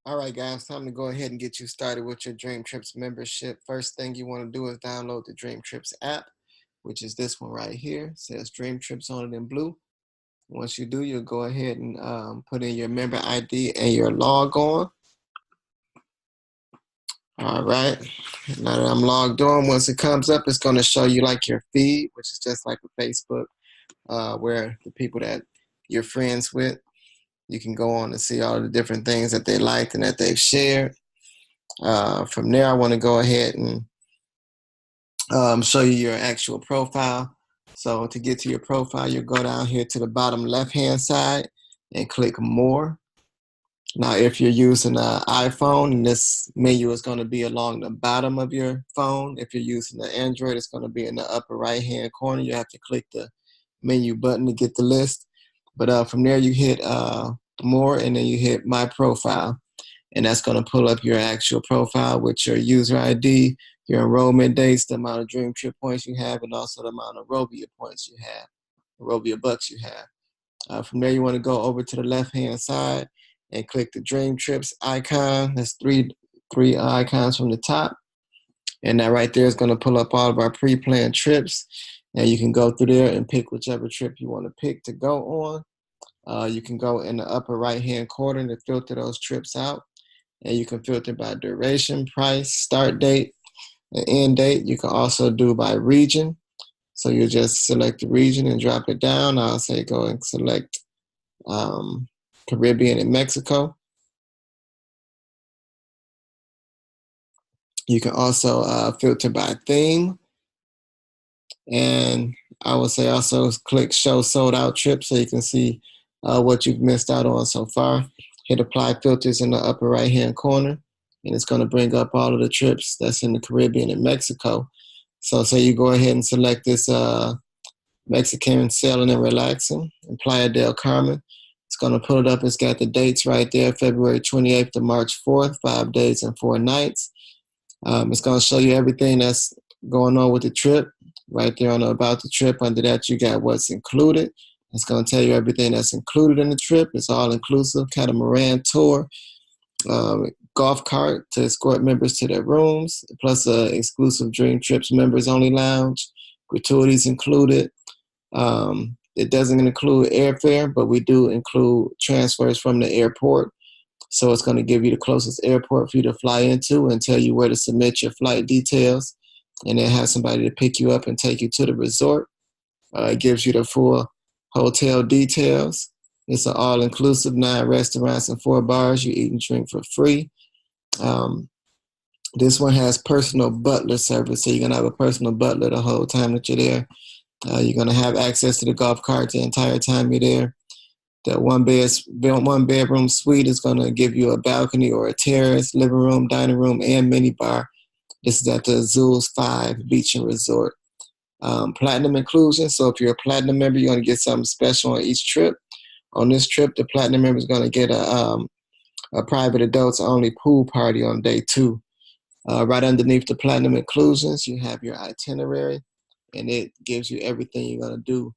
All right, guys, time to go ahead and get you started with your Dream Trips membership. First thing you want to do is download the Dream Trips app, which is this one right here. It says Dream Trips on it in blue. Once you do, you'll go ahead and put in your member ID and your log on. All right. Now that I'm logged on, once it comes up, it's going to show you like your feed, which is just like a Facebook, where the people that you're friends with, you can go on and see all the different things that they liked and that they've shared. From there, I want to go ahead and show you your actual profile. So to get to your profile, you go down here to the bottom left-hand side and click More. Now, if you're using an iPhone, this menu is going to be along the bottom of your phone. If you're using the Android, it's going to be in the upper right-hand corner. You have to click the menu button to get the list. But from there, you hit More, and then you hit My Profile. And that's going to pull up your actual profile with your user ID, your enrollment dates, the amount of Dream Trip points you have, and also the amount of Robia points you have, Robia bucks you have. From there, you want to go over to the left-hand side and click the Dream Trips icon. There's three icons from the top. And that right there is going to pull up all of our pre-planned trips. And you can go through there and pick whichever trip you want to pick to go on. You can go in the upper right-hand corner to filter those trips out. And you can filter by duration, price, start date, and end date. You can also do by region. So you just select the region and drop it down. I'll say go and select Caribbean and Mexico. You can also filter by theme. And I would say also click Show Sold Out Trips so you can see what you've missed out on so far. Hit Apply Filters in the upper right-hand corner, and it's going to bring up all of the trips that's in the Caribbean and Mexico. So say you go ahead and select this Mexican Sailing and Relaxing in Playa del Carmen. It's going to put it up. It's got the dates right there, February 28th to March 4th, 5 days and 4 nights. It's going to show you everything that's going on with the trip. Right there on the About the Trip, under that you got what's included. It's going to tell you everything that's included in the trip. It's all inclusive, catamaran tour, golf cart to escort members to their rooms, plus exclusive Dream Trips members only lounge, gratuities included. It doesn't include airfare, but we do include transfers from the airport. So it's going to give you the closest airport for you to fly into and tell you where to submit your flight details, and then have somebody to pick you up and take you to the resort. It gives you the full hotel details. It's an all-inclusive, 9 restaurants and 4 bars. You eat and drink for free. This one has personal butler service, so you're going to have a personal butler the whole time that you're there. You're going to have access to the golf cart the entire time you're there. The one bedroom suite is going to give you a balcony or a terrace, living room, dining room, and mini bar. This is at the Azul's 5 Beach and Resort. Platinum inclusion. So if you're a platinum member, you're going to get something special on each trip. On this trip, the platinum member is going to get a private adults only pool party on day 2. Right underneath the platinum inclusions, you have your itinerary, and it gives you everything you're going to do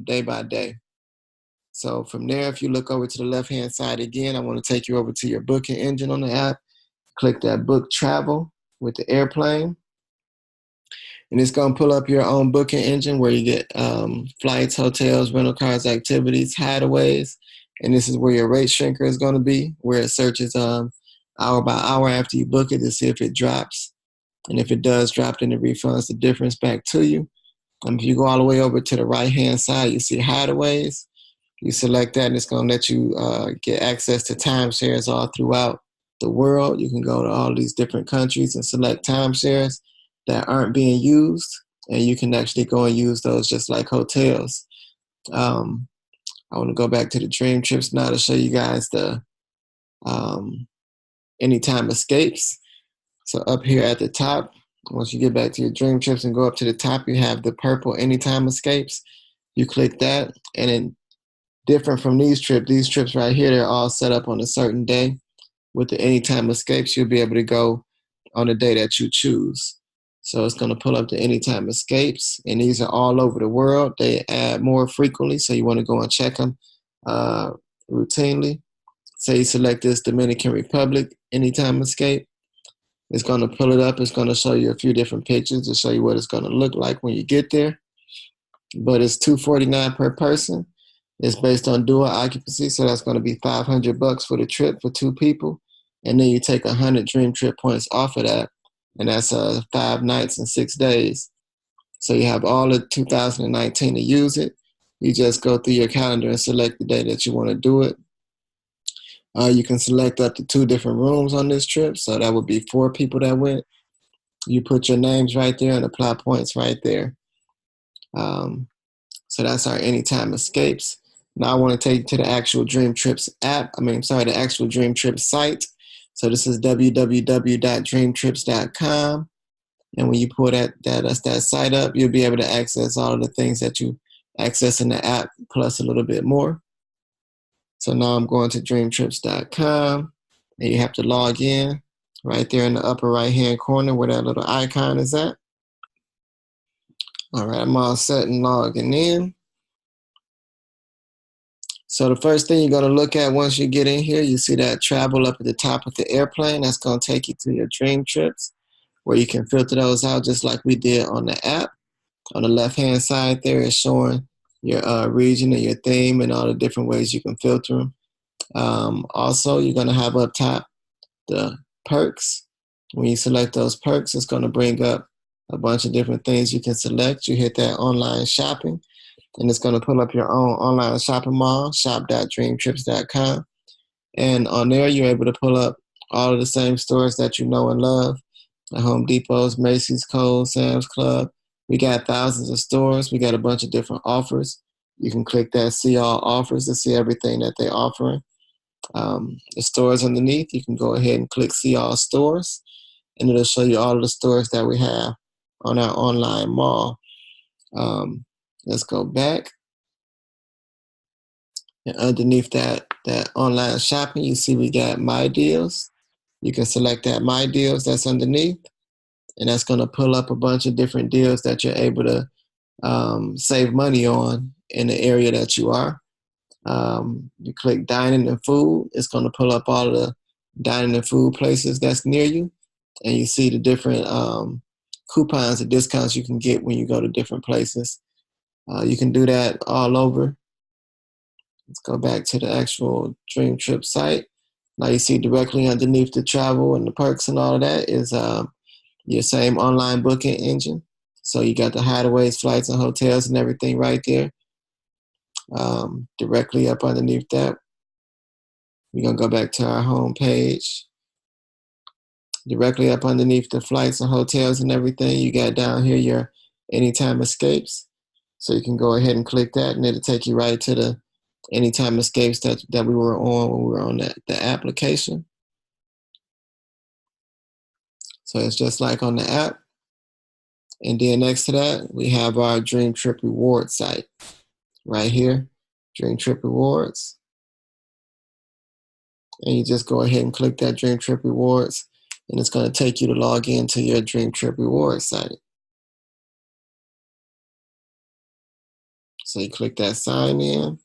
day by day. So from there, if you look over to the left-hand side again, I want to take you over to your booking engine on the app. Click that Book Travel with the airplane. And it's going to pull up your own booking engine where you get flights, hotels, rental cars, activities, hideaways. And this is where your rate shrinker is going to be, where it searches hour by hour after you book it to see if it drops. And if it does drop, then it refunds the difference back to you. If you go all the way over to the right-hand side, you see hideaways. You select that, and it's going to let you get access to timeshares all throughout the world. You can go to all these different countries and select timeshares that aren't being used, and you can actually go and use those just like hotels. I want to go back to the Dream Trips now to show you guys the Anytime Escapes. So up here at the top, once you get back to your Dream Trips and go up to the top, you have the purple Anytime Escapes. You click that, and then different from these trips right here, they're all set up on a certain day. With the Anytime Escapes, you'll be able to go on the day that you choose. So it's going to pull up the Anytime Escapes, and these are all over the world. They add more frequently, so you want to go and check them routinely. say you select this Dominican Republic Anytime Escape, it's going to pull it up. It's going to show you a few different pictures to show you what it's going to look like when you get there. But it's $249 per person. It's based on dual occupancy, so that's going to be $500 for the trip for 2 people. And then you take 100 Dream Trip points off of that, and that's 5 nights and 6 days. So you have all of 2019 to use it. You just go through your calendar and select the day that you want to do it. You can select up to 2 different rooms on this trip, so that would be 4 people that went. You put your names right there and apply points right there. So that's our Anytime Escapes. Now I want to take you to the actual Dream Trips app. The actual Dream Trips site. So this is www.dreamtrips.com. And when you pull that site up, you'll be able to access all of the things that you access in the app, plus a little bit more. So now I'm going to dreamtrips.com, and you have to log in right there in the upper right-hand corner where that little icon is at. All right, I'm all set and logging in. So the first thing you're going to look at once you get in here, you see that travel up at the top of the airplane. That's going to take you to your Dream Trips, where you can filter those out just like we did on the app. On the left-hand side there is showing your region and your theme and all the different ways you can filter them. Also, you're going to have up top the perks. When you select those perks, it's going to bring up a bunch of different things you can select. You hit that online shopping, and it's going to pull up your own online shopping mall, shop.dreamtrips.com. And on there, you're able to pull up all of the same stores that you know and love. The Home Depots, Macy's, Kohl's, Sam's Club. We got thousands of stores. We got a bunch of different offers. You can click that See All Offers to see everything that they're offering. The stores underneath, you can go ahead and click See All Stores, and it'll show you all of the stores that we have on our online mall. Let's go back. And underneath that online shopping, you see we got My Deals. You can select that My Deals that's underneath, and that's going to pull up a bunch of different deals that you're able to save money on in the area that you are. You click Dining and Food. It's going to pull up all of the dining and food places that's near you, and you see the different coupons and discounts you can get when you go to different places. You can do that all over. Let's go back to the actual Dream Trip site. Now you see directly underneath the travel and the perks and all of that is your same online booking engine. So you got the hideaways, flights, and hotels and everything right there. Directly up underneath that, we're going to go back to our home page. Directly up underneath the flights and hotels and everything, you got down here your Anytime Escapes. So you can go ahead and click that, and it'll take you right to the Anytime Escapes that we were on when we were on the application. So it's just like on the app. And then next to that, we have our Dream Trip Reward site right here, Dream Trip Rewards. And you just go ahead and click that Dream Trip Rewards, and it's going to take you to log into your Dream Trip Rewards site. So you click that sign in.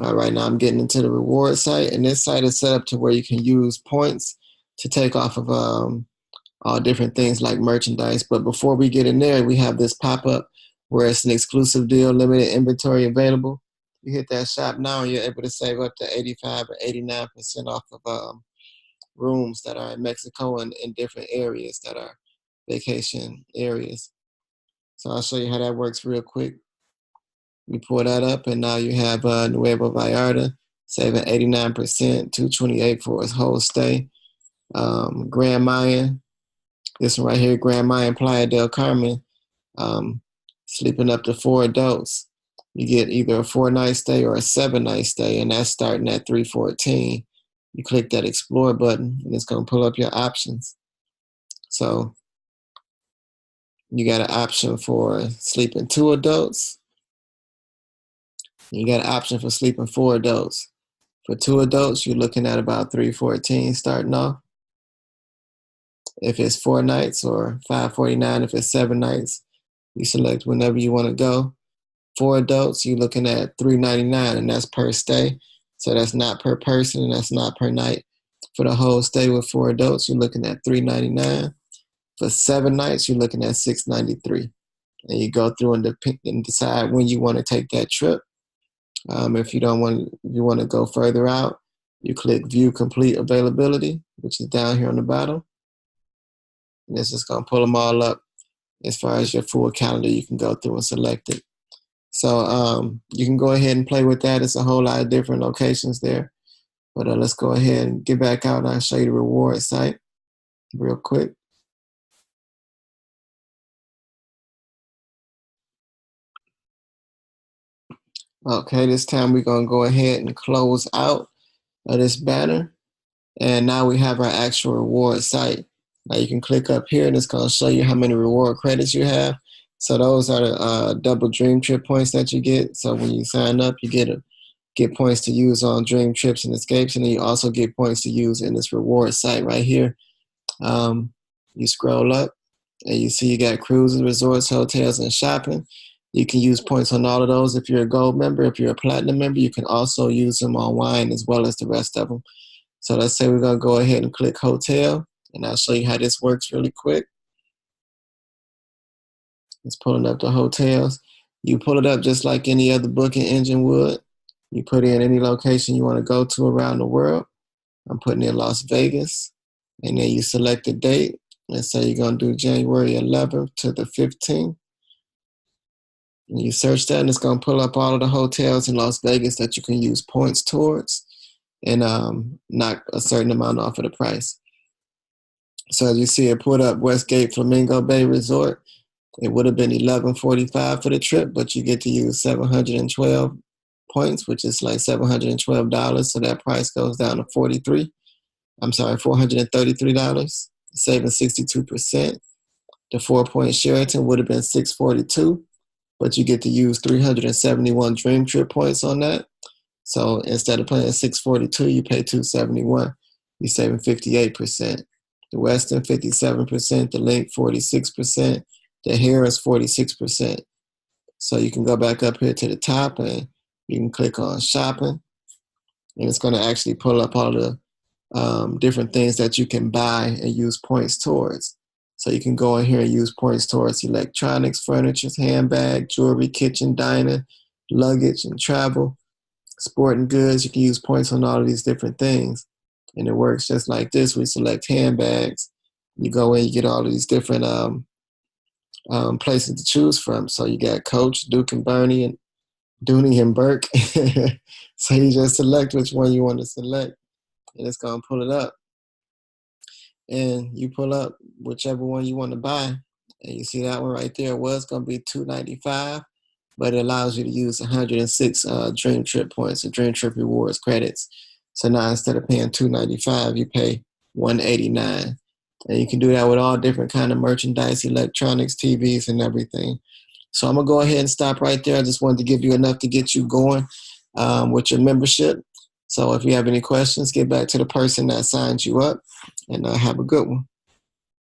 All right, now I'm getting into the reward site, and this site is set up to where you can use points to take off of all different things like merchandise. But before we get in there, we have this pop-up where it's an exclusive deal, limited inventory available. You hit that shop now, and you're able to save up to 85 or 89% off of rooms that are in Mexico and in different areas that are vacation areas. So I'll show you how that works real quick. You pull that up, and now you have Nuevo Vallarta saving 89%, $228 for its whole stay. Grand Mayan, this one right here, Grand Mayan Playa del Carmen, sleeping up to 4 adults. You get either a 4-night stay or a 7-night stay, and that's starting at $314. You click that Explore button, and it's going to pull up your options. So you got an option for sleeping 2 adults. You got an option for sleeping 4 adults. For 2 adults, you're looking at about $314 starting off. If it's 4 nights, or $549 if it's 7 nights. You select whenever you want to go. 4 adults, you're looking at $399, and that's per stay. So that's not per person and that's not per night. For the whole stay with 4 adults, you're looking at $399. For 7 nights, you're looking at $693. And you go through and decide when you want to take that trip. If you want to go further out, you click View Complete Availability, which is down here on the bottom. And it's just going to pull them all up as far as your full calendar. You can go through and select it. So you can go ahead and play with that. It's a whole lot of different locations there. But let's go ahead and get back out and I'll show you the reward site real quick. Okay, this time we're going to go ahead and close out of this banner. And now we have our actual reward site. Now you can click up here and it's going to show you how many reward credits you have. So those are the double Dream Trip points that you get. So when you sign up, you get points to use on Dream Trips and Escapes. And then you also get points to use in this reward site right here. You scroll up and you see you got cruises, resorts, hotels, and shopping. You can use points on all of those. If you're a gold member, if you're a platinum member, you can also use them on wine as well as the rest of them. So let's say we're going to go ahead and click hotel, and I'll show you how this works really quick. It's pulling up the hotels. You pull it up just like any other booking engine would. You put in any location you want to go to around the world. I'm putting in Las Vegas, and then you select the date. Let's say you're going to do January 11th to the 15th. And you search that, and it's going to pull up all of the hotels in Las Vegas that you can use points towards and knock a certain amount off of the price. So as you see, it put up Westgate Flamingo Bay Resort. It would have been $11.45 for the trip, but you get to use 712 points, which is like $712. So that price goes down to $433, saving 62%. The 4-point Sheraton would have been $642. But you get to use 371 Dream Trip points on that. So instead of paying $642, you pay $271. You're saving 58%. The Westin, 57%. The Link, 46%. The Harrah's, 46%. So you can go back up here to the top and you can click on shopping. And it's going to actually pull up all the different things that you can buy and use points towards. So you can go in here and use points towards electronics, furniture, handbag, jewelry, kitchen, dining, luggage, and travel, sporting goods. You can use points on all of these different things. And it works just like this. We select handbags. You go in, you get all of these different places to choose from. So you got Coach, Duke and Bernie, and Dooney and Burke. So you just select which one you want to select, and it's going to pull it up. And you pull up whichever one you want to buy. And you see that one right there was going to be $295, but it allows you to use 106 Dream Trip points or Dream Trip Rewards credits. So now instead of paying $295, you pay $189. And you can do that with all different kind of merchandise, electronics, TVs, and everything. So I'm going to go ahead and stop right there. I just wanted to give you enough to get you going with your membership. So if you have any questions, get back to the person that signed you up, and have a good one.